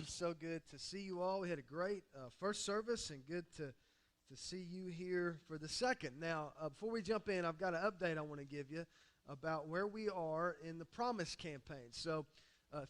So good to see you all. We had a great first service, and good to see you here for the second. Now, before we jump in, I've got an update I want to give you about where we are in the Promise campaign. So,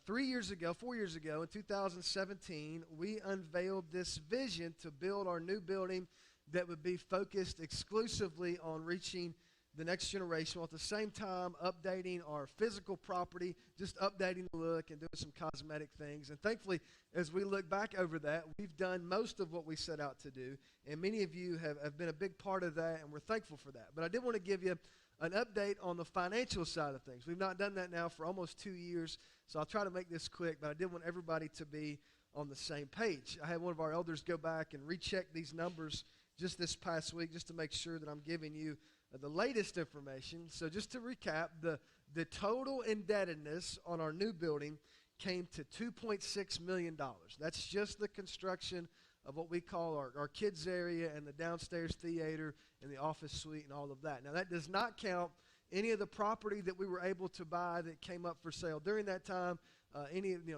4 years ago, in 2017, we unveiled this vision to build our new building that would be focused exclusively on reaching the next generation, while at the same time updating our physical property, just updating the look and doing some cosmetic things. And thankfully, as we look back over that, we've done most of what we set out to do. And many of you have been a big part of that, and we're thankful for that. But I did want to give you an update on the financial side of things. We've not done that now for almost 2 years, so I'll try to make this quick, but I did want everybody to be on the same page. I had one of our elders go back and recheck these numbers just this past week just to make sure that I'm giving you the latest information. So just to recap, the total indebtedness on our new building came to $2.6 million. That's just the construction of what we call our kids area and the downstairs theater and the office suite and all of that. Now, that does not count any of the property that we were able to buy that came up for sale during that time.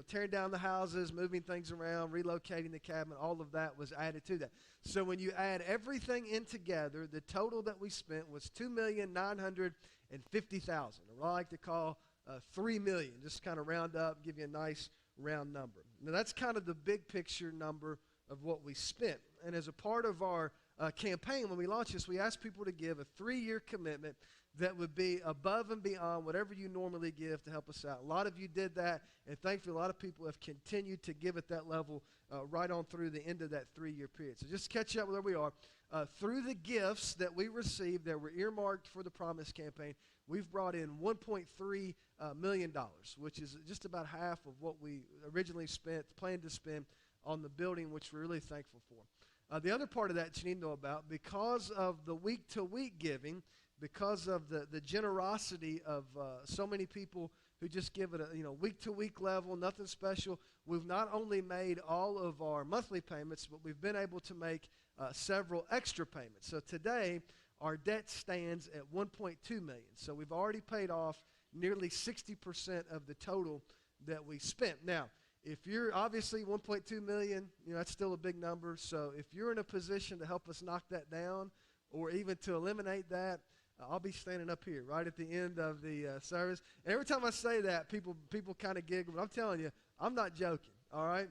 Tearing down the houses, moving things around, relocating the cabinet, all of that was added to that. So when you add everything in together, the total that we spent was $2,950,000, or I like to call $3 million. Just kind of round up, give you a nice round number. Now that's kind of the big picture number of what we spent. And as a part of our campaign, when we launched this, we asked people to give a 3-year commitment that would be above and beyond whatever you normally give to help us out. A lot of you did that, and thankfully a lot of people have continued to give at that level right on through the end of that 3-year period. So just catch up with where we are. Through the gifts that we received that were earmarked for the Promise campaign, we've brought in $1.3 million, which is just about half of what we originally planned to spend on the building, which we're really thankful for. The other part of that you need to know about, because of the week-to-week giving, because of the generosity of so many people who just give it a week-to-week level, nothing special, we've not only made all of our monthly payments, but we've been able to make several extra payments. So today, our debt stands at $1.2 million. So we've already paid off nearly 60% of the total that we spent. Now, if you're obviously $1.2 million, that's still a big number. So if you're in a position to help us knock that down, or even to eliminate that, I'll be standing up here right at the end of the service. And every time I say that, people kind of giggle. But I'm telling you, I'm not joking, all right?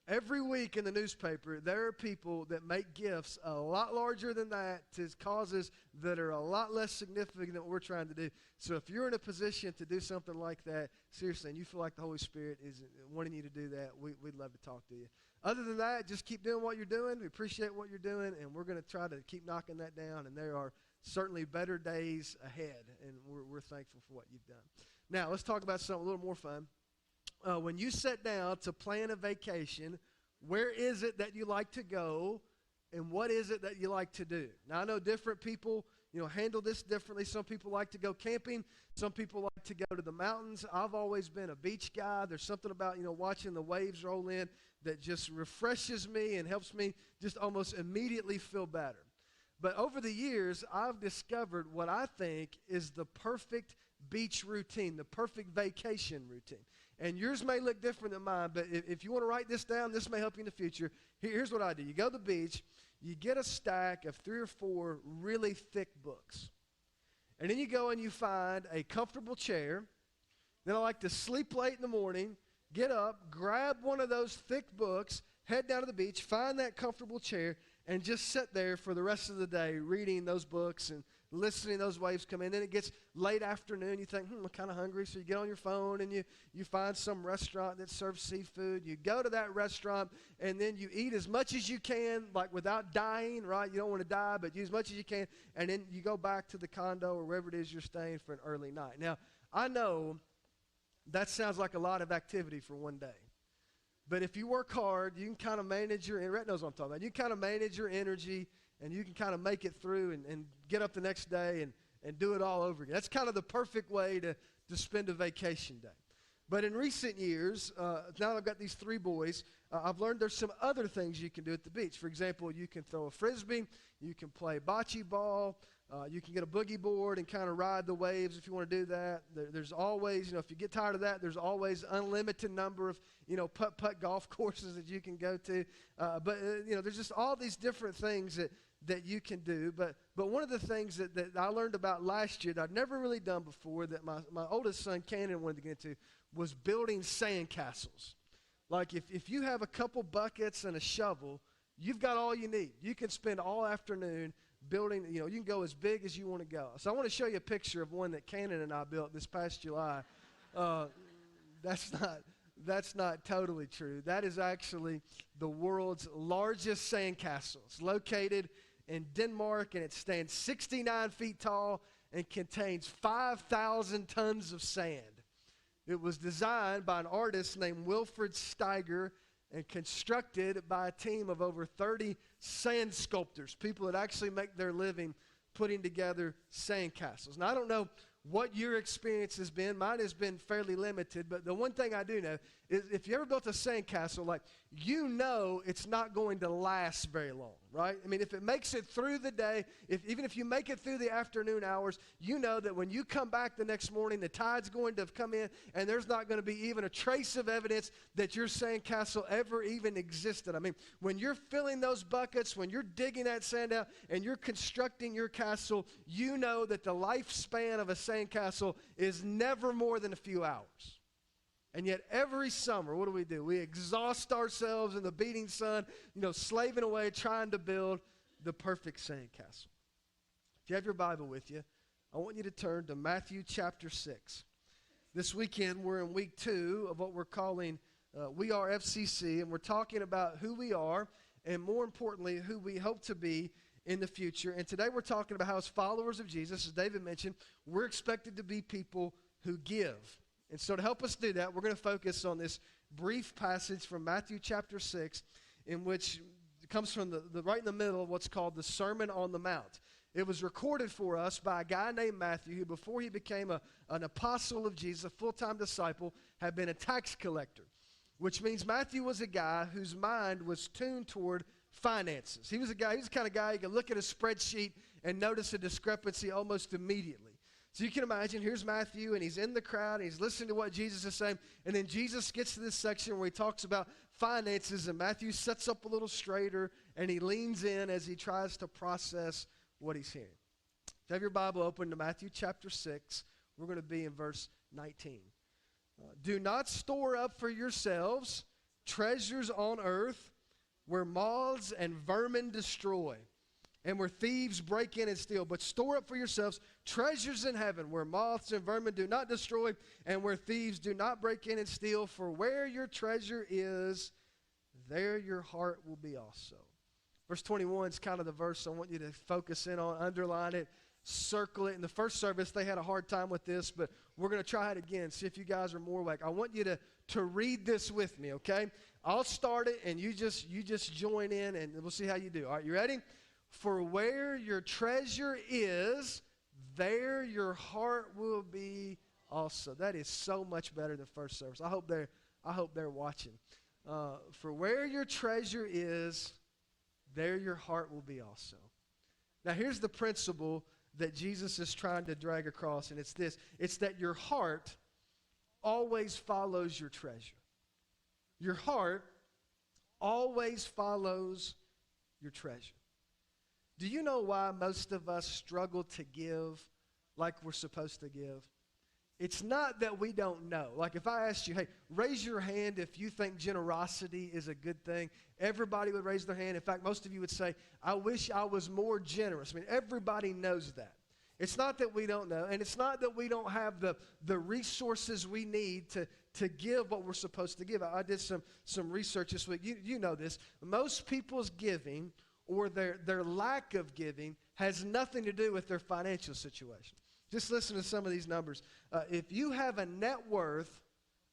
Every week in the newspaper, there are people that make gifts a lot larger than that to causes that are a lot less significant than what we're trying to do. So if you're in a position to do something like that, seriously, and you feel like the Holy Spirit is wanting you to do that, we'd love to talk to you. Other than that, just keep doing what you're doing. We appreciate what you're doing, and we're going to try to keep knocking that down. And there are certainly better days ahead, and we're thankful for what you've done. Now, let's talk about something a little more fun. When you sit down to plan a vacation, where is it that you like to go, and what is it that you like to do? Now, I know different people, handle this differently. Some people like to go camping. Some people like to go to the mountains. I've always been a beach guy. There's something about, watching the waves roll in that just refreshes me and helps me just almost immediately feel better. But over the years, I've discovered what I think is the perfect beach routine, the perfect vacation routine. And yours may look different than mine, but if you want to write this down, this may help you in the future. Here's what I do. You go to the beach, you get a stack of 3 or 4 really thick books. And then you go and you find a comfortable chair. Then I like to sleep late in the morning, get up, grab one of those thick books, head down to the beach, find that comfortable chair, and just sit there for the rest of the day reading those books and listening to those waves come in. Then it gets late afternoon. You think, I'm kind of hungry. So you get on your phone and you find some restaurant that serves seafood. You go to that restaurant, and then you eat as much as you can, like without dying, right? You don't want to die, but eat as much as you can. And then you go back to the condo or wherever it is you're staying for an early night. Now, I know that sounds like a lot of activity for one day. But if you work hard, you can kind of manage and Rhett knows what I'm talking about. You can kind of manage your energy, and you can kind of make it through and get up the next day and do it all over again. That's kind of the perfect way to spend a vacation day. But in recent years, now that I've got these 3 boys, I've learned there's some other things you can do at the beach. For example, you can throw a Frisbee, you can play bocce ball, You can get a boogie board and kind of ride the waves if you want to do that. There's always, if you get tired of that, there's always unlimited number of, putt-putt golf courses that you can go to. But there's just all these different things that you can do. But one of the things that I learned about last year that I'd never really done before that my oldest son, Cannon, wanted to get into was building sand castles. Like if you have a couple buckets and a shovel, you've got all you need. You can spend all afternoon building, you can go as big as you want to go. So I want to show you a picture of one that Cannon and I built this past July. That's not totally true. That is actually the world's largest sandcastle. It's located in Denmark, and it stands 69 feet tall and contains 5,000 tons of sand. It was designed by an artist named Wilfred Steiger and constructed by a team of over 30 sand sculptors, people that actually make their living putting together sand castles. Now, I don't know what your experience has been. Mine has been fairly limited, but the one thing I do know is if you ever built a sand castle, it's not going to last very long, right? I mean, if it makes it through the day, even if you make it through the afternoon hours, you know that when you come back the next morning, the tide's going to have come in, and there's not going to be even a trace of evidence that your sand castle ever even existed. I mean, when you're filling those buckets, when you're digging that sand out, and you're constructing your castle, you know that the lifespan of a sand castle is never more than a few hours. And yet every summer, what do? We exhaust ourselves in the beating sun, slaving away trying to build the perfect sandcastle. If you have your Bible with you, I want you to turn to Matthew chapter 6. This weekend, we're in week 2 of what we're calling We Are FCC, and we're talking about who we are and, more importantly, who we hope to be in the future. And today we're talking about how, as followers of Jesus, as David mentioned, we're expected to be people who give. And so to help us do that, we're going to focus on this brief passage from Matthew chapter 6, in which it comes from the right in the middle of what's called the Sermon on the Mount. It was recorded for us by a guy named Matthew, who before he became an apostle of Jesus, a full-time disciple, had been a tax collector, which means Matthew was a guy whose mind was tuned toward finances. He was the kind of guy you can look at a spreadsheet and notice a discrepancy almost immediately. So you can imagine, here's Matthew, and he's in the crowd, and he's listening to what Jesus is saying, and then Jesus gets to this section where he talks about finances, and Matthew sets up a little straighter, and he leans in as he tries to process what he's hearing. If you have your Bible open to Matthew chapter 6, we're going to be in verse 19. Do not store up for yourselves treasures on earth where moths and vermin destroy, and where thieves break in and steal. But store up for yourselves treasures in heaven, where moths and vermin do not destroy, and where thieves do not break in and steal. For where your treasure is, there your heart will be also. Verse 21 is kind of the verse I want you to focus in on, underline it, circle it. In the first service, they had a hard time with this, but we're going to try it again, see if you guys are more awake. I want you to read this with me, okay? I'll start it, and you just join in, and we'll see how you do. All right, you ready? For where your treasure is, there your heart will be also. That is so much better than first service. I hope they're watching. For where your treasure is, there your heart will be also. Now here's the principle that Jesus is trying to drag across, and it's this. It's that your heart always follows your treasure. Your heart always follows your treasure. Do you know why most of us struggle to give like we're supposed to give? It's not that we don't know. Like if I asked you, hey, raise your hand if you think generosity is a good thing, everybody would raise their hand. In fact, most of you would say, I wish I was more generous. I mean, everybody knows that. It's not that we don't know, and it's not that we don't have the resources we need to give what we're supposed to give. I did some research this week. You know this. Most people's giving or their lack of giving has nothing to do with their financial situation. Just listen to some of these numbers. If you have a net worth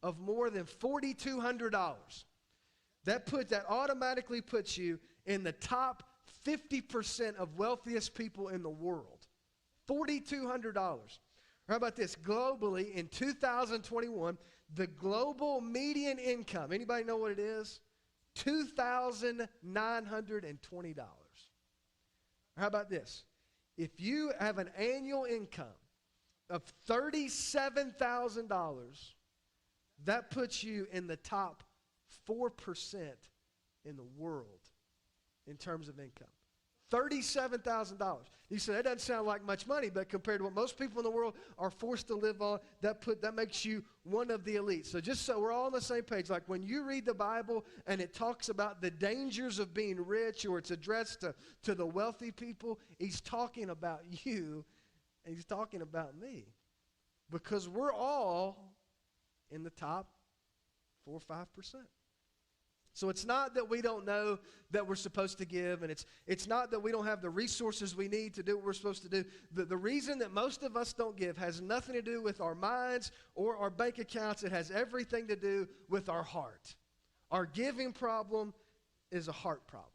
of more than $4,200, that automatically puts you in the top 50% of wealthiest people in the world. $4,200. How about this? Globally, in 2021, the global median income, anybody know what it is? $2,920. How about this? If you have an annual income of $37,000, that puts you in the top 4% in the world in terms of income. $37,000. You say, that doesn't sound like much money, but compared to what most people in the world are forced to live on, that makes you one of the elites. So just so we're all on the same page, like when you read the Bible and it talks about the dangers of being rich, or it's addressed to the wealthy people, he's talking about you and he's talking about me. Because we're all in the top 4 or 5%. So it's not that we don't know that we're supposed to give, and it's not that we don't have the resources we need to do what we're supposed to do. The reason that most of us don't give has nothing to do with our minds or our bank accounts. It has everything to do with our heart. Our giving problem is a heart problem.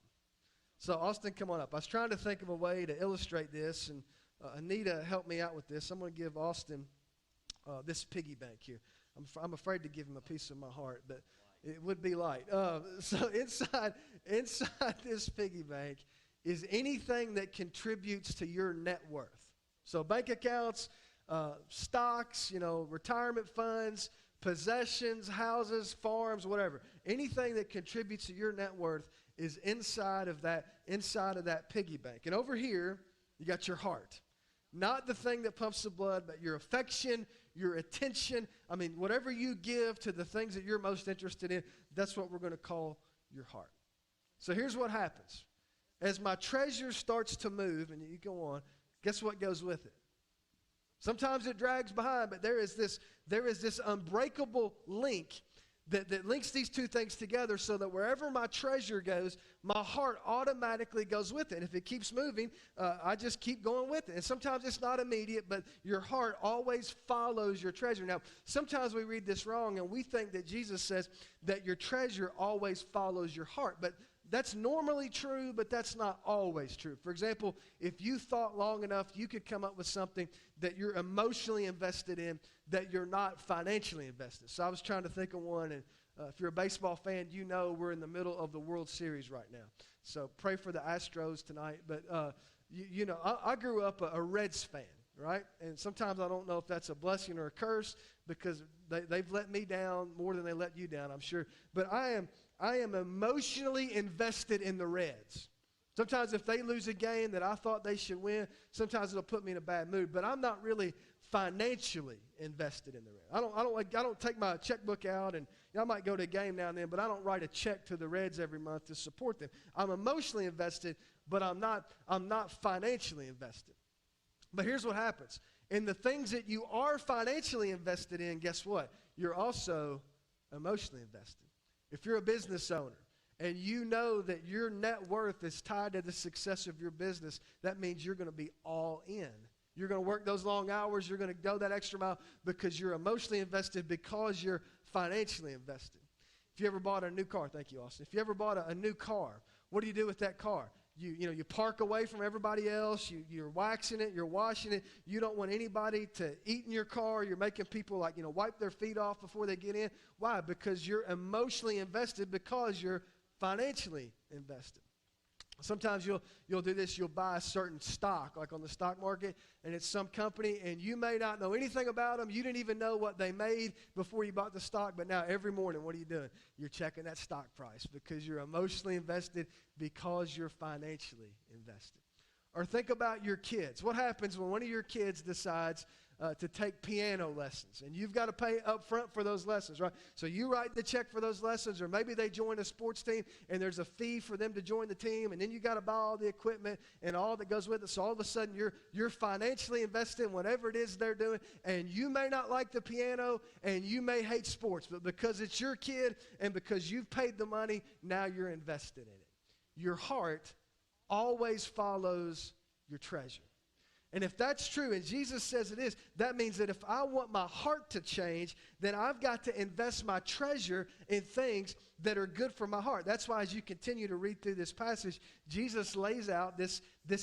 So Austin, come on up. I was trying to think of a way to illustrate this, and Anita helped me out with this. I'm going to give Austin this piggy bank here. I'm afraid to give him a piece of my heart, but it would be light. So inside this piggy bank is anything that contributes to your net worth. So bank accounts, stocks, retirement funds, possessions, houses, farms, whatever. Anything that contributes to your net worth is inside of that piggy bank. And over here, you got your heart. Not the thing that pumps the blood, but your affection, your attention. I mean, whatever you give to the things that you're most interested in, that's what we're going to call your heart. So here's what happens. As my treasure starts to move, and you go on, guess what goes with it? Sometimes it drags behind, but there is this unbreakable link that links these two things together, so that wherever my treasure goes, my heart automatically goes with it. And if it keeps moving, I just keep going with it. And sometimes it's not immediate, but your heart always follows your treasure. Now, sometimes we read this wrong, and we think that Jesus says that your treasure always follows your heart. But that's normally true, but that's not always true. For example, if you thought long enough, you could come up with something that you're emotionally invested in that you're not financially invested. So I was trying to think of one, and if you're a baseball fan, you know we're in the middle of the World Series right now. So pray for the Astros tonight. But, I grew up a Reds fan, right? And sometimes I don't know if that's a blessing or a curse, because they've let me down more than they let you down, I'm sure. But I am emotionally invested in the Reds. Sometimes if they lose a game that I thought they should win, sometimes it'll put me in a bad mood. But I'm not really financially invested in the Reds. I don't take my checkbook out, and I might go to a game now and then, but I don't write a check to the Reds every month to support them. I'm emotionally invested, but I'm not financially invested. But here's what happens. In the things that you are financially invested in, guess what? You're also emotionally invested. If you're a business owner and you know that your net worth is tied to the success of your business, that means you're going to be all in. You're going to work those long hours. You're going to go that extra mile because you're emotionally invested, because you're financially invested. If you ever bought a new car, thank you, Austin. If you ever bought a new car, what do you do with that car? You park away from everybody else. You're waxing it. You're washing it. You don't want anybody to eat in your car. You're making people wipe their feet off before they get in. Why? Because you're emotionally invested, because you're financially invested. Sometimes you'll do this. You'll buy a certain stock, like on the stock market, and it's some company, and you may not know anything about them. You didn't even know what they made before you bought the stock, but now every morning, what are you doing? You're checking that stock price, because you're emotionally invested, because you're financially invested. Or think about your kids. What happens when one of your kids decides to take piano lessons, and you've got to pay up front for those lessons, right? So you write the check for those lessons, or maybe they join a sports team and there's a fee for them to join the team, and then you got to buy all the equipment and all that goes with it. So all of a sudden you're financially invested in whatever it is they're doing, and you may not like the piano and you may hate sports, but because it's your kid and because you've paid the money, now you're invested in it. Your heart always follows your treasure. And if that's true, and Jesus says it is, that means that if I want my heart to change, then I've got to invest my treasure in things that are good for my heart. That's why as you continue to read through this passage, Jesus lays out this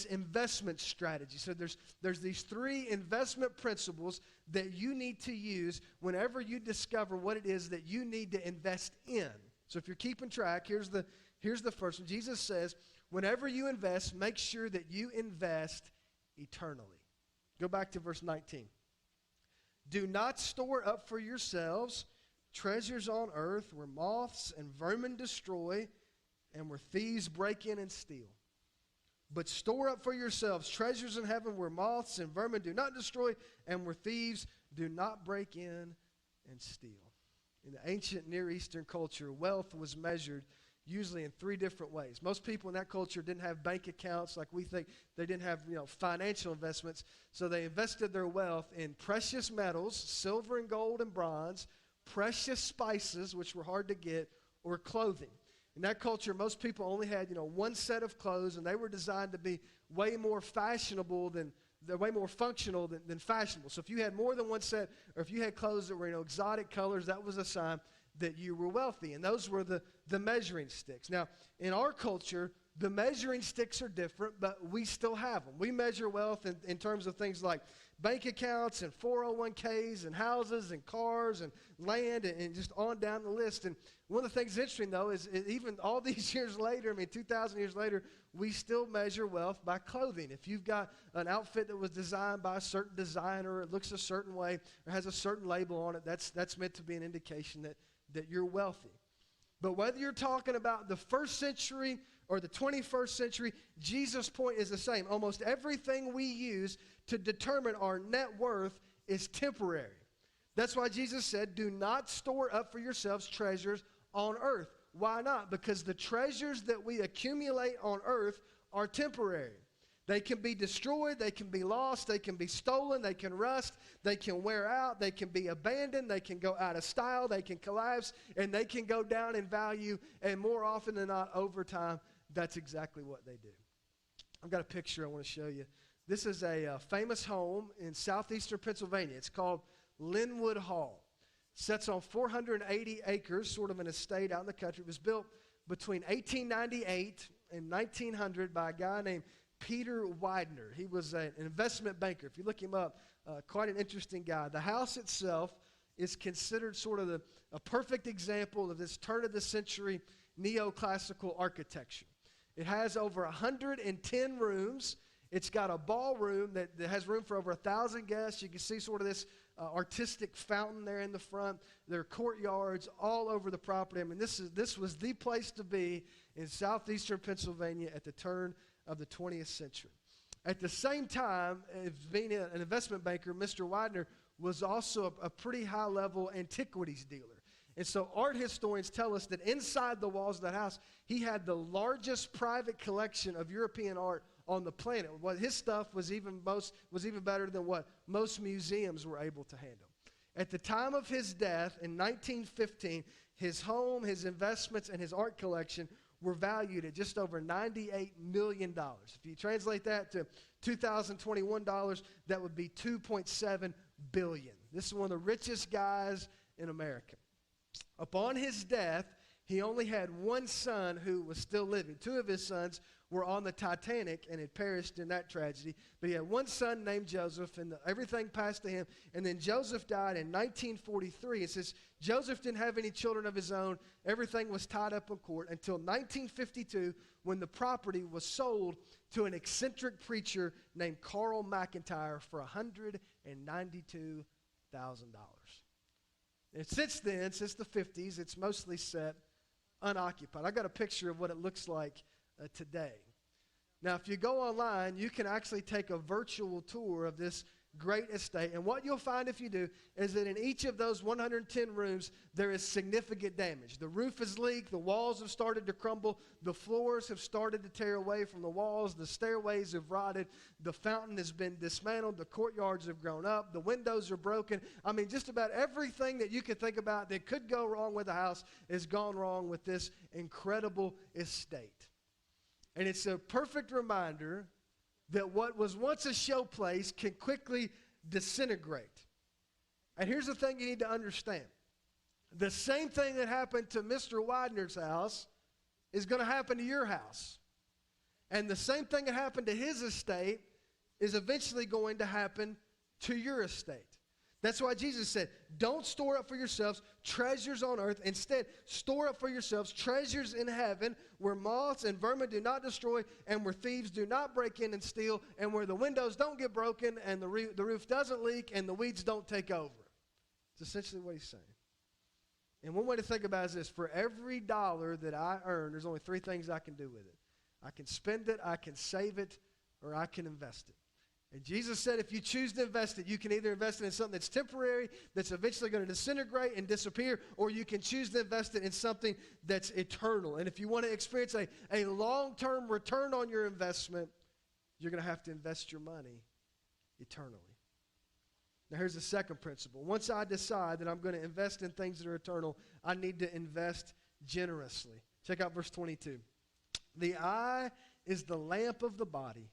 investment strategy. So there's these 3 investment principles that you need to use whenever you discover what it is that you need to invest in. So if you're keeping track, here's the first one. Jesus says, whenever you invest, make sure that you invest eternally. Go back to verse 19. Do not store up for yourselves treasures on earth where moths and vermin destroy and where thieves break in and steal. But store up for yourselves treasures in heaven where moths and vermin do not destroy and where thieves do not break in and steal. In the ancient Near Eastern culture, wealth was measured usually in three different ways. Most people in that culture didn't have bank accounts like we think. They didn't have, financial investments. So they invested their wealth in precious metals, silver and gold and bronze, precious spices, which were hard to get, or clothing. In that culture, most people only had, one set of clothes, and they were designed to be way more fashionable they're way more functional than fashionable. So if you had more than one set, or if you had clothes that were, exotic colors, that was a sign that you were wealthy. And those were the measuring sticks. Now, in our culture, the measuring sticks are different, but we still have them. We measure wealth in terms of things like bank accounts and 401ks and houses and cars and land and just on down the list. And one of the things interesting, though, is even all these years later, 2,000 years later, we still measure wealth by clothing. If you've got an outfit that was designed by a certain designer, it looks a certain way, or has a certain label on it, that's meant to be an indication that you're wealthy. But whether you're talking about the first century or the 21st century, Jesus' point is the same. Almost everything we use to determine our net worth is temporary. That's why Jesus said, do not store up for yourselves treasures on earth. Why not? Because the treasures that we accumulate on earth are temporary. They can be destroyed, they can be lost, they can be stolen, they can rust, they can wear out, they can be abandoned, they can go out of style, they can collapse, and they can go down in value, and more often than not, over time, that's exactly what they do. I've got a picture I want to show you. This is a famous home in southeastern Pennsylvania. It's called Linwood Hall. It sits on 480 acres, sort of an estate out in the country. It was built between 1898 and 1900 by a guy named Peter Widener. He was an investment banker. If you look him up, quite an interesting guy. The house itself is considered sort of a perfect example of this turn-of-the-century neoclassical architecture. It has over 110 rooms. It's got a ballroom that has room for over 1,000 guests. You can see sort of this artistic fountain there in the front. There are courtyards all over the property. This was the place to be in southeastern Pennsylvania at the turn of the 20th century. At the same time, as being an investment banker, Mr. Widener was also a pretty high-level antiquities dealer. And so art historians tell us that inside the walls of that house, he had the largest private collection of European art on the planet. His stuff was even better than what most museums were able to handle. At the time of his death in 1915, his home, his investments, and his art collection were valued at just over $98 million. If you translate that to 2021 dollars, that would be $2.7 billion. This is one of the richest guys in America. Upon his death, he only had one son who was still living. Two of his sons were on the Titanic and had perished in that tragedy. But he had one son named Joseph, and everything passed to him. And then Joseph died in 1943. It says Joseph didn't have any children of his own. Everything was tied up in court until 1952 when the property was sold to an eccentric preacher named Carl McIntyre for $192,000. And since then, since the 50s, it's mostly set unoccupied. I got a picture of what it looks like today. Now, if you go online, you can actually take a virtual tour of this great estate. And what you'll find if you do is that in each of those 110 rooms, there is significant damage. The roof has leaked. The walls have started to crumble. The floors have started to tear away from the walls. The stairways have rotted. The fountain has been dismantled. The courtyards have grown up. The windows are broken. Just about everything that you could think about that could go wrong with a house has gone wrong with this incredible estate. And it's a perfect reminder that what was once a showplace can quickly disintegrate. And here's the thing you need to understand. The same thing that happened to Mr. Widener's house is going to happen to your house. And the same thing that happened to his estate is eventually going to happen to your estate. That's why Jesus said, don't store up for yourselves treasures on earth. Instead, store up for yourselves treasures in heaven where moths and vermin do not destroy and where thieves do not break in and steal and where the windows don't get broken and the roof doesn't leak and the weeds don't take over. It's essentially what he's saying. And one way to think about it is this. For every dollar that I earn, there's only three things I can do with it. I can spend it, I can save it, or I can invest it. And Jesus said if you choose to invest it, you can either invest it in something that's temporary, that's eventually going to disintegrate and disappear, or you can choose to invest it in something that's eternal. And if you want to experience a long-term return on your investment, you're going to have to invest your money eternally. Now here's the second principle. Once I decide that I'm going to invest in things that are eternal, I need to invest generously. Check out verse 22. The eye is the lamp of the body.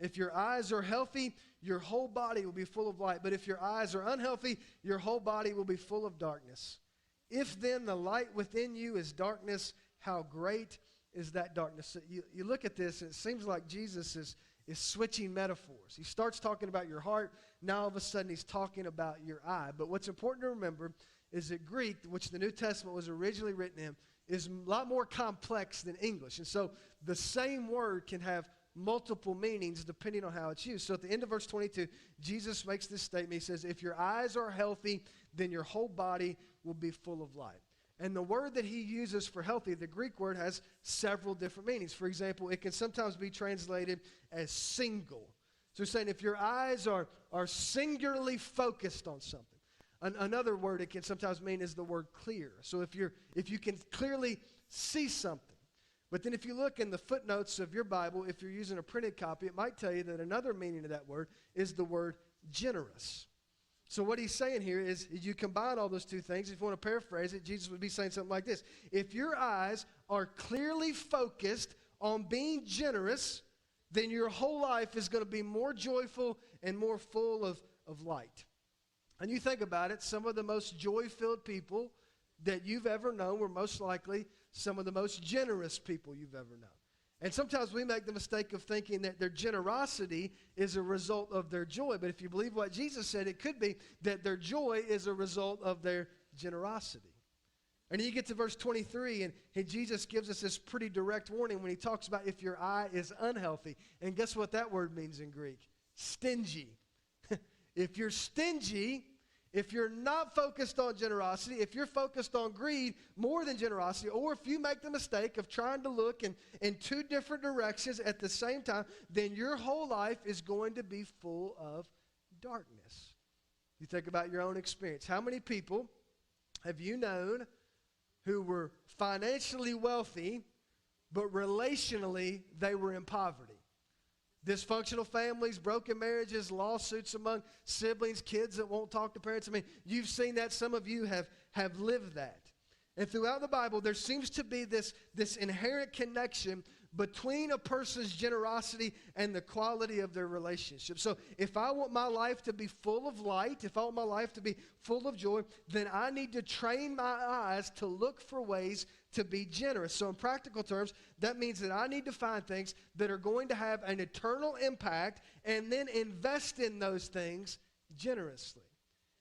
If your eyes are healthy, your whole body will be full of light. But if your eyes are unhealthy, your whole body will be full of darkness. If then the light within you is darkness, how great is that darkness? So you look at this, and it seems like Jesus is switching metaphors. He starts talking about your heart. Now all of a sudden he's talking about your eye. But what's important to remember is that Greek, which the New Testament was originally written in, is a lot more complex than English. And so the same word can have multiple meanings depending on how it's used. So at the end of verse 22, Jesus makes this statement. He says, if your eyes are healthy, then your whole body will be full of light. And the word that he uses for healthy, the Greek word, has several different meanings. For example, it can sometimes be translated as single. So he's saying if your eyes are singularly focused on something. Another word it can sometimes mean is the word clear. So if you can clearly see something. But then if you look in the footnotes of your Bible, if you're using a printed copy, it might tell you that another meaning of that word is the word generous. So what he's saying here is you combine all those two things. If you want to paraphrase it, Jesus would be saying something like this. If your eyes are clearly focused on being generous, then your whole life is going to be more joyful and more full of light. And you think about it, some of the most joy-filled people that you've ever known were most likely some of the most generous people you've ever known. And sometimes we make the mistake of thinking that their generosity is a result of their joy. But if you believe what Jesus said, it could be that their joy is a result of their generosity. And then you get to verse 23, and Jesus gives us this pretty direct warning when he talks about if your eye is unhealthy. And guess what that word means in Greek? Stingy. If you're stingy, if you're not focused on generosity, if you're focused on greed more than generosity, or if you make the mistake of trying to look in two different directions at the same time, then your whole life is going to be full of darkness. You think about your own experience. How many people have you known who were financially wealthy, but relationally they were in poverty? Dysfunctional families, broken marriages, lawsuits among siblings, kids that won't talk to parents. I mean, you've seen that. Some of you have lived that. And throughout the Bible, there seems to be this inherent connection between a person's generosity and the quality of their relationship. So if I want my life to be full of light, if I want my life to be full of joy, then I need to train my eyes to look for ways to be generous. So in practical terms, that means that I need to find things that are going to have an eternal impact and then invest in those things generously.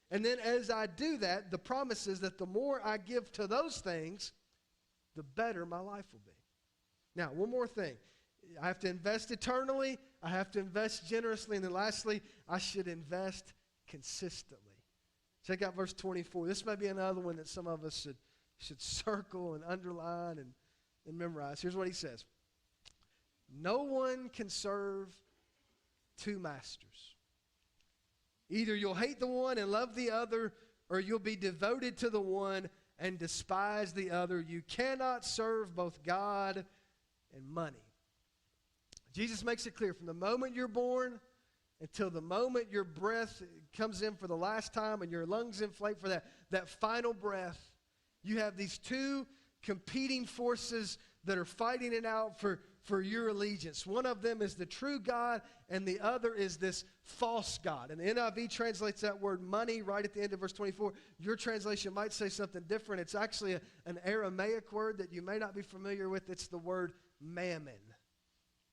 And then as I do that, the promise is that the more I give to those things, the better my life will be. Now, one more thing. I have to invest eternally. I have to invest generously. And then lastly, I should invest consistently. Check out verse 24. This may be another one that some of us should circle and underline and memorize. Here's what he says. No one can serve two masters. Either you'll hate the one and love the other, or you'll be devoted to the one and despise the other. You cannot serve both God and money. Jesus makes it clear from the moment you're born until the moment your breath comes in for the last time and your lungs inflate for that final breath, you have these two competing forces that are fighting it out for your allegiance. One of them is the true God, and the other is this false God. And the NIV translates that word money right at the end of verse 24. Your translation might say something different. It's actually an Aramaic word that you may not be familiar with. It's the word mammon.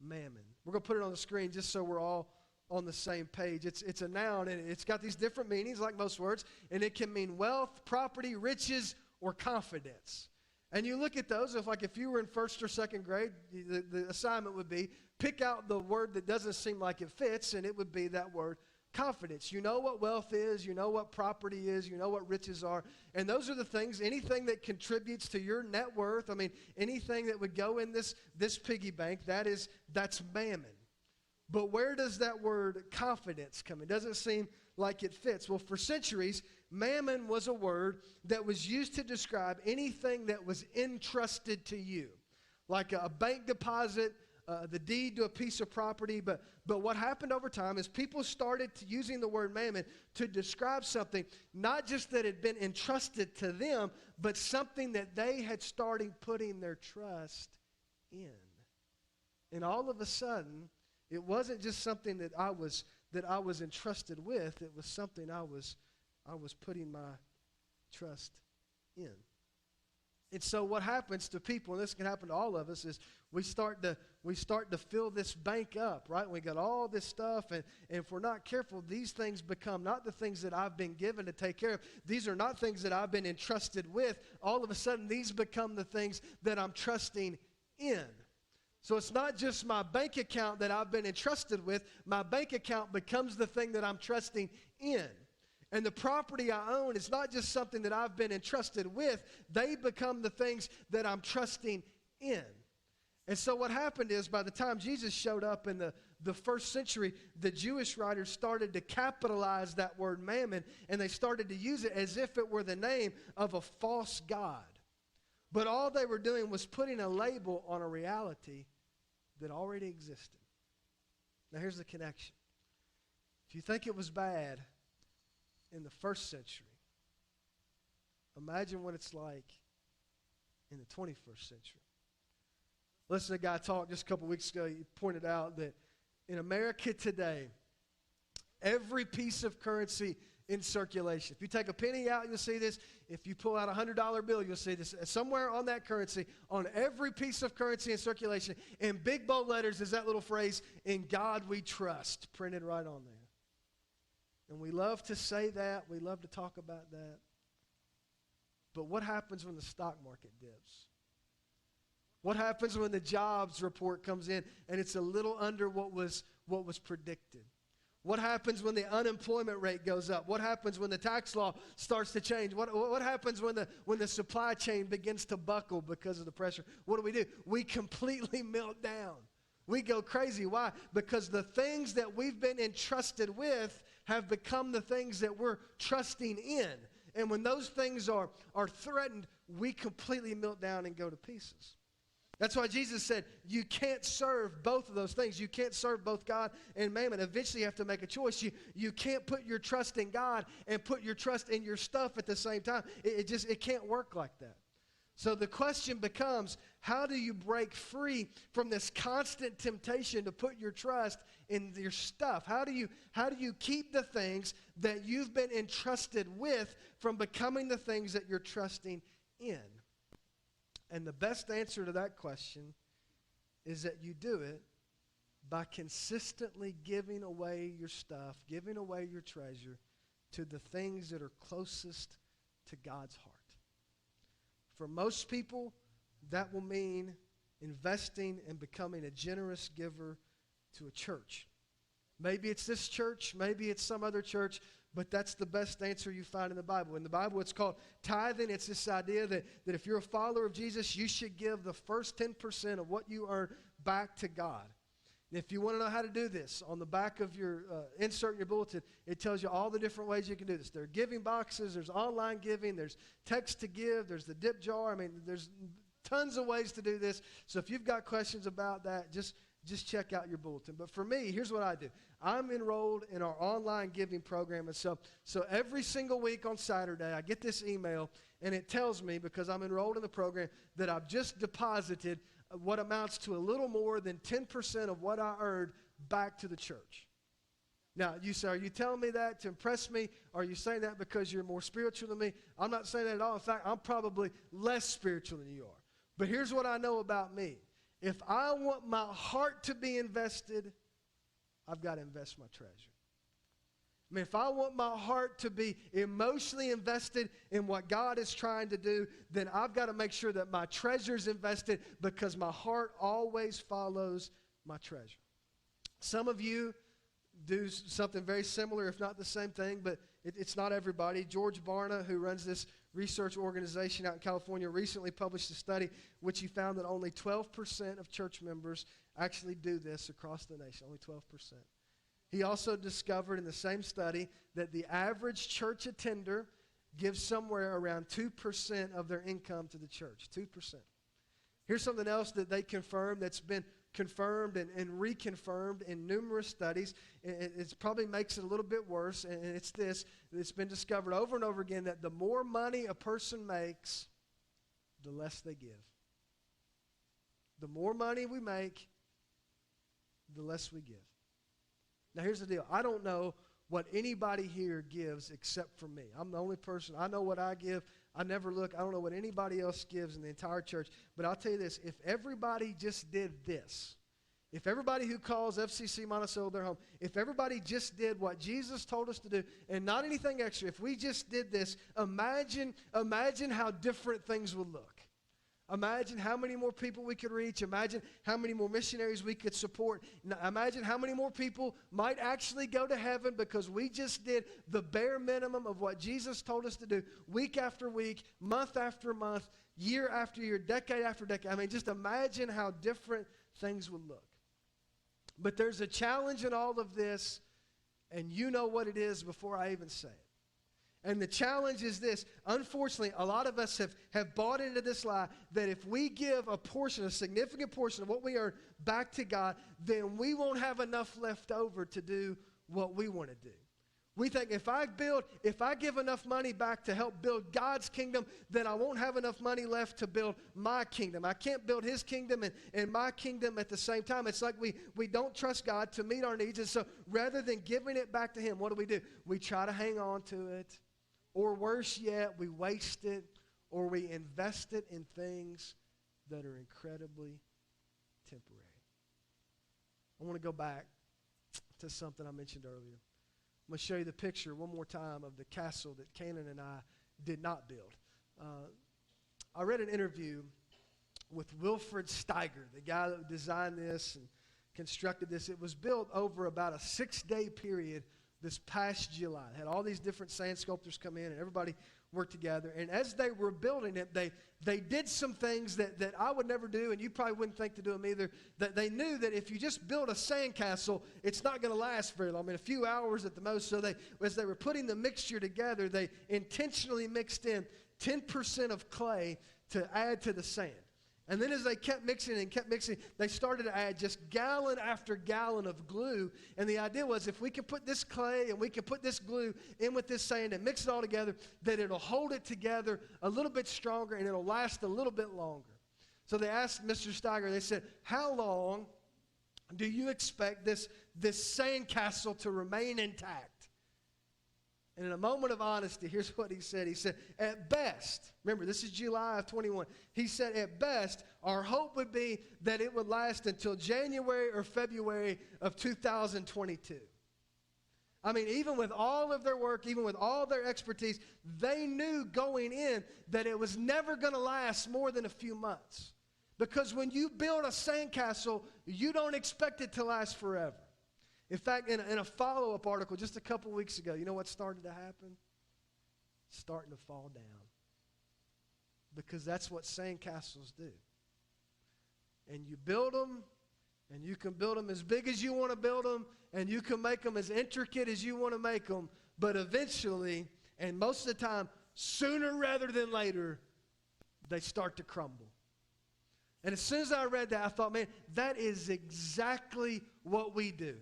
Mammon. We're going to put it on the screen just so we're all on the same page. It's a noun, and it's got these different meanings, like most words, and it can mean wealth, property, riches, or confidence. And you look at those, if you were in first or second grade, the assignment would be pick out the word that doesn't seem like it fits, and it would be that word confidence. You know what wealth is, you know what property is, you know what riches are, and those are the things, anything that contributes to your net worth, anything that would go in this piggy bank, that's mammon. But where does that word confidence come in? It doesn't seem like it fits. Well, for centuries, mammon was a word that was used to describe anything that was entrusted to you, like a bank deposit, the deed to a piece of property. But what happened over time is people started using the word mammon to describe something, not just that had been entrusted to them, but something that they had started putting their trust in. And all of a sudden, it wasn't just something that I was entrusted with. It was something I was putting my trust in. And so what happens to people, and this can happen to all of us, is we start to fill this bank up, right? We got all this stuff, and if we're not careful, these things become not the things that I've been given to take care of. These are not things that I've been entrusted with. All of a sudden, these become the things that I'm trusting in. So it's not just my bank account that I've been entrusted with. My bank account becomes the thing that I'm trusting in. And the property I own is not just something that I've been entrusted with. They become the things that I'm trusting in. And so what happened is by the time Jesus showed up in the first century, the Jewish writers started to capitalize that word mammon, and they started to use it as if it were the name of a false god. But all they were doing was putting a label on a reality that already existed. Now here's the connection. If you think it was bad in the first century, imagine what it's like in the 21st century. Listen to a guy talk just a couple weeks ago. He pointed out that in America today, every piece of currency in circulation. If you take a penny out, you'll see this. If you pull out a $100 bill, you'll see this. Somewhere on that currency, on every piece of currency in circulation, in big bold letters is that little phrase, "In God we trust," printed right on there. And we love to say that. We love to talk about that. But what happens when the stock market dips? What happens when the jobs report comes in and it's a little under what was predicted? What happens when the unemployment rate goes up? What happens when the tax law starts to change? What happens when the supply chain begins to buckle because of the pressure? What do? We completely melt down. We go crazy. Why? Because the things that we've been entrusted with have become the things that we're trusting in. And when those things are threatened, we completely melt down and go to pieces. That's why Jesus said, you can't serve both of those things. You can't serve both God and mammon. Eventually you have to make a choice. You can't put your trust in God and put your trust in your stuff at the same time. It can't work like that. So the question becomes, how do you break free from this constant temptation to put your trust in your stuff? How do you keep the things that you've been entrusted with from becoming the things that you're trusting in? And the best answer to that question is that you do it by consistently giving away your stuff, giving away your treasure to the things that are closest to God's heart. For most people, that will mean investing and becoming a generous giver to a church. Maybe it's this church, maybe it's some other church, but that's the best answer you find in the Bible. In the Bible, it's called tithing. It's this idea that if you're a follower of Jesus, you should give the first 10% of what you earn back to God. And if you want to know how to do this, on the back of your insert in your bulletin, it tells you all the different ways you can do this. There are giving boxes, there's online giving, there's text to give, there's the dip jar. There's tons of ways to do this. So if you've got questions about that, just check out your bulletin. But for me, here's what I do. I'm enrolled in our online giving program. And so every single week on Saturday, I get this email, and it tells me, because I'm enrolled in the program, that I've just deposited what amounts to a little more than 10% of what I earned back to the church. Now, you say, are you telling me that to impress me? Are you saying that because you're more spiritual than me? I'm not saying that at all. In fact, I'm probably less spiritual than you are. But here's what I know about me. If I want my heart to be invested, I've got to invest my treasure. I mean, if I want my heart to be emotionally invested in what God is trying to do, then I've got to make sure that my treasure's invested, because my heart always follows my treasure. Some of you do something very similar, if not the same thing, but it's not everybody. George Barna, who runs this research organization out in California, recently published a study which he found that only 12% of church members actually do this across the nation, only 12%. He also discovered in the same study that the average church attender gives somewhere around 2% of their income to the church, 2%. Here's something else that they confirmed that's been confirmed and reconfirmed in numerous studies. It probably makes it a little bit worse, and it's this. It's been discovered over and over again that the more money a person makes, the less they give. The more money we make, the less we give. Now, here's the deal. I don't know what anybody here gives except for me. I'm the only person. I know what I give. I never look. I don't know what anybody else gives in the entire church. But I'll tell you this. If everybody just did this, if everybody who calls FCC Monticello their home, if everybody just did what Jesus told us to do and not anything extra, if we just did this, imagine how different things would look. Imagine how many more people we could reach. Imagine how many more missionaries we could support. Imagine how many more people might actually go to heaven because we just did the bare minimum of what Jesus told us to do week after week, month after month, year after year, decade after decade. I mean, just imagine how different things would look. But there's a challenge in all of this, and you know what it is before I even say it. And the challenge is this. Unfortunately, a lot of us have bought into this lie that if we give a significant portion of what we earn back to God, then we won't have enough left over to do what we want to do. We think if I give enough money back to help build God's kingdom, then I won't have enough money left to build my kingdom. I can't build his kingdom and my kingdom at the same time. It's like we don't trust God to meet our needs. And so rather than giving it back to him, what do? We try to hang on to it. Or worse yet, we waste it, or we invest it in things that are incredibly temporary. I want to go back to something I mentioned earlier. I'm going to show you the picture one more time of the castle that Canaan and I did not build. I read an interview with Wilfred Steiger, the guy that designed this and constructed this. It was built over about a 6-day period this past July. It had all these different sand sculptors come in, and everybody worked together. And as they were building it, they did some things that I would never do, and you probably wouldn't think to do them either. That they knew that if you just build a sand castle, it's not going to last very long. I mean, a few hours at the most. So as they were putting the mixture together, they intentionally mixed in 10% of clay to add to the sand. And then as they kept mixing and kept mixing, they started to add just gallon after gallon of glue. And the idea was if we can put this clay and we can put this glue in with this sand and mix it all together, that it'll hold it together a little bit stronger and it'll last a little bit longer. So they asked Mr. Steiger, they said, how long do you expect this sand castle to remain intact? And in a moment of honesty, here's what he said. He said, at best, remember, this is July of 21. He said, at best, our hope would be that it would last until January or February of 2022. I mean, even with all of their work, even with all their expertise, they knew going in that it was never going to last more than a few months. Because when you build a sandcastle, you don't expect it to last forever. In fact, in a follow-up article just a couple weeks ago, you know what started to happen? It's starting to fall down. Because that's what sandcastles do. And you build them, and you can build them as big as you want to build them, and you can make them as intricate as you want to make them, but eventually, and most of the time, sooner rather than later, they start to crumble. And as soon as I read that, I thought, man, that is exactly what we do.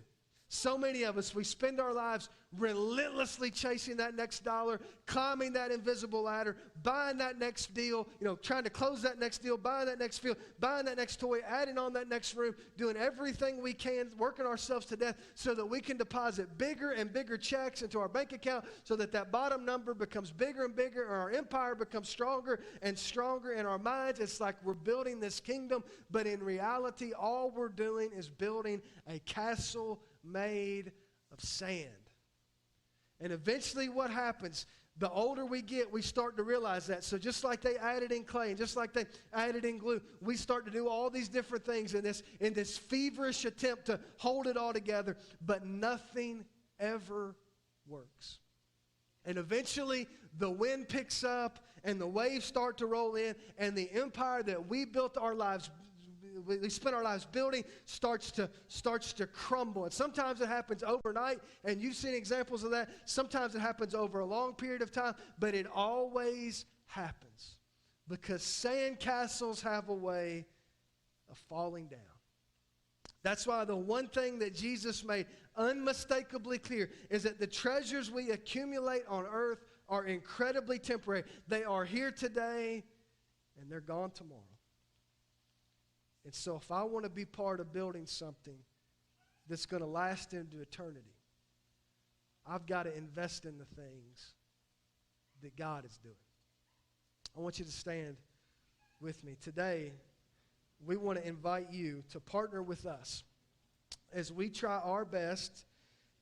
So many of us, we spend our lives relentlessly chasing that next dollar, climbing that invisible ladder, buying that next deal, trying to close that next deal, buying that next field, buying that next toy, adding on that next room, doing everything we can, working ourselves to death so that we can deposit bigger and bigger checks into our bank account so that bottom number becomes bigger and bigger and our empire becomes stronger and stronger in our minds. It's like we're building this kingdom, but in reality, all we're doing is building a castle made of sand. And eventually what happens, the older we get, we start to realize that. So just like they added in clay and just like they added in glue, we start to do all these different things in this feverish attempt to hold it all together, but nothing ever works. And eventually the wind picks up and the waves start to roll in, and the empire that we spent our lives building starts to crumble. And sometimes it happens overnight, and you've seen examples of that. Sometimes it happens over a long period of time, but it always happens because sand castles have a way of falling down. That's why the one thing that Jesus made unmistakably clear is that the treasures we accumulate on earth are incredibly temporary. They are here today, and they're gone tomorrow. And so if I want to be part of building something that's going to last into eternity, I've got to invest in the things that God is doing. I want you to stand with me. Today, we want to invite you to partner with us as we try our best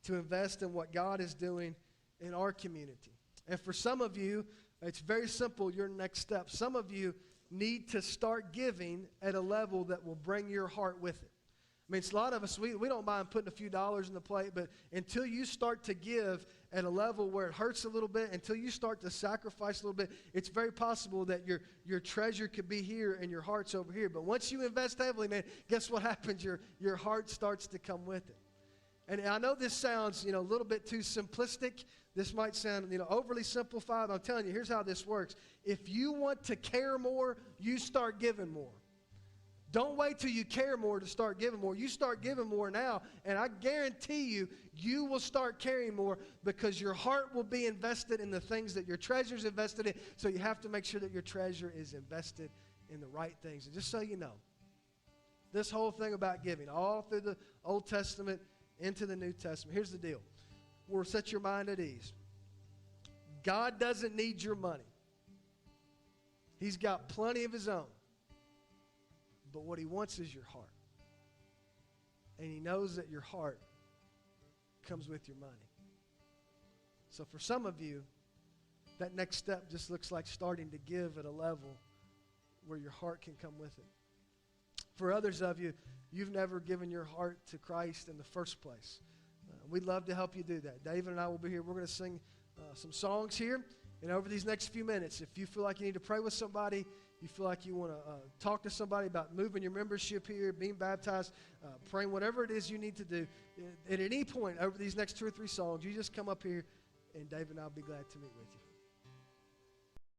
to invest in what God is doing in our community. And for some of you, it's very simple, your next step. Some of you need to start giving at a level that will bring your heart with it. I mean, it's a lot of us, we don't mind putting a few dollars in the plate, but until you start to give at a level where it hurts a little bit, until you start to sacrifice a little bit, it's very possible that your treasure could be here and your heart's over here. But once you invest heavily, man, guess what happens? Your heart starts to come with it. And I know this sounds, a little bit too simplistic. This might sound, overly simplified. I'm telling you, here's how this works. If you want to care more, you start giving more. Don't wait till you care more to start giving more. You start giving more now, and I guarantee you, you will start caring more because your heart will be invested in the things that your treasure is invested in. So you have to make sure that your treasure is invested in the right things. And just so you know, this whole thing about giving, all through the Old Testament into the New Testament, here's the deal. We'll set your mind at ease. God doesn't need your money. He's got plenty of his own. But what he wants is your heart. And he knows that your heart comes with your money. So for some of you, that next step just looks like starting to give at a level where your heart can come with it. For others of you, you've never given your heart to Christ in the first place. We'd love to help you do that. David and I will be here. We're going to sing some songs here. And over these next few minutes, if you feel like you need to pray with somebody, you feel like you want to talk to somebody about moving your membership here, being baptized, praying, whatever it is you need to do, at any point over these next 2 or 3 songs, you just come up here, and David and I will be glad to meet with you.